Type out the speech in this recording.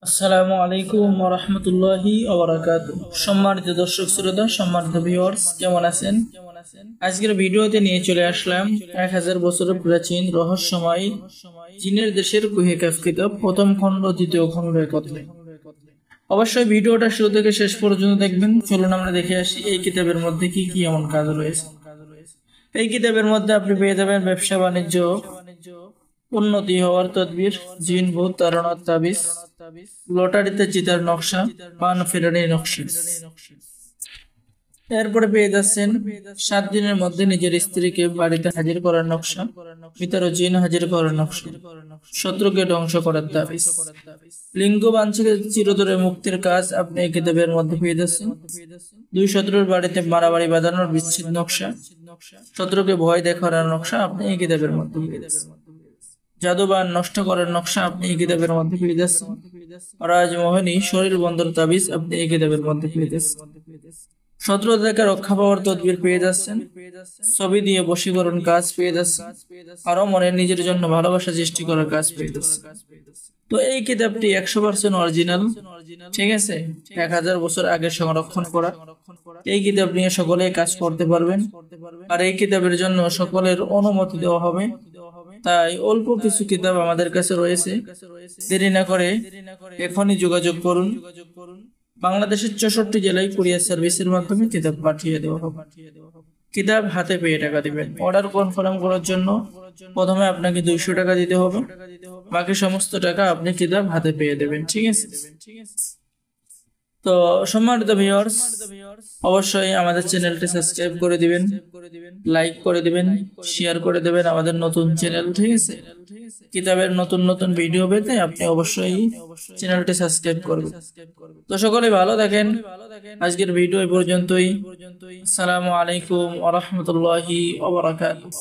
আসসালামু আলাইকুম ওয়া রাহমাতুল্লাহি ওয়া বারাকাতুহু। সম্মানিত দর্শক শ্রোতা, সম্মানিত ভিউয়ার্স, কেমন আছেন? আজকের ভিডিওতে নিয়ে চলে আসলাম 1000 বছরের প্রাচীন রহস্যময় জিনের দেশের কুহে কাফ কিতাব প্রথম খণ্ড দ্বিতীয় খণ্ডের কথা। অবশ্যই ভিডিওটা শুরু থেকে শেষ পর্যন্ত দেখবেন। চলুন আমরা দেখে আসি এই কিতাবের মধ্যে কি কি এমন কাজ রয়েছে। এই কিতাবের মধ্যে আপনি পেয়ে যাবেন ব্যবসা বাণিজ্য, উন্নতি হওয়ার তদবির, জিন ভূত তাড়ানোর তাবিজ, লটারিতে জিতার নকশা, পান ফেরানির নকশা। এরপরে পেয়ে যাচ্ছেন 7 দিনের মধ্যে নিজের স্ত্রীকে বাড়িতে হাজির করার নকশা, পিতার ও জিন হাজির করার নকশা, শত্রুকে ধ্বংস করার তাবিজ, লিঙ্গ বাঞ্ছিত চিরতরে মুক্তির কাজ আপনি এই কিতাবের মধ্যে পেয়ে যাচ্ছেন। 2 শত্রুর বাড়িতে মারামারি বাঁধানোর বিচ্ছেদ নকশা, শত্রুকে ভয় দেখানোর নকশা আপনি এই কিতাবের মধ্যে পেয়ে যাচ্ছেন। জাদুবান নষ্ট করার নকশা আপনি এই কিতাবের মধ্যে পেয়ে যাচ্ছেন। রাজমোহিনী শরীর বন্ধর তাবিজ আপনি এই কিতাবের মধ্যে পেয়ে যাচ্ছেন। শত্রু থেকে রক্ষা পাওয়ার তদবির পেয়ে যাচ্ছেন। ছবি দিয়ে বশীকরণ কাজ পেয়ে যাচ্ছেন। আরো মনে নিজের জন্য ভালোবাসা সৃষ্টি করার কাজ পেয়ে যাচ্ছেন। তো এই কিতাবটি 100% অরিজিনাল, ঠিক আছে, 1000 বছর আগে সংরক্ষণ করা। এই কিতাব নিয়ে সকলে কাজ করতে পারবেন, আর এই কিতাবের জন্য সকলের অনুমতি দেওয়া হবে। তাই অল্প কিছু কিতাব আমাদের কাছে রয়েছে, দেরি না করে এখনই যোগাযোগ করুন। বাংলাদেশের 64 জেলায় কুরিয়ার সার্ভিসের মাধ্যমে কিতাব পাঠিয়ে দেওয়া হবে। কিতাব হাতে পেয়ে টাকা দিবেন। অর্ডার কনফার্ম করার জন্য প্রথমে আপনাকে 200 টাকা দিতে হবে, বাকি সমস্ত টাকা আপনি কিতাব হাতে পেয়ে দেবেন, ঠিক আছে। তো সম্মানিত ভিউয়ার্স, অবশ্যই আমাদের চ্যানেলটি সাবস্ক্রাইব করে দিবেন, লাইক করে দিবেন, শেয়ার করে দেবেন আমাদের নতুন চ্যানেল, ঠিক আছে। কিতাবের নতুন নতুন ভিডিও পেতে আপনি অবশ্যই চ্যানেলটি সাবস্ক্রাইব করবেন। তো সকলে ভালো থাকেন। আজকের ভিডিও এই পর্যন্তই। আসসালামু আলাইকুম ওয়া রাহমাতুল্লাহি ওয়া বারাকাতুহু।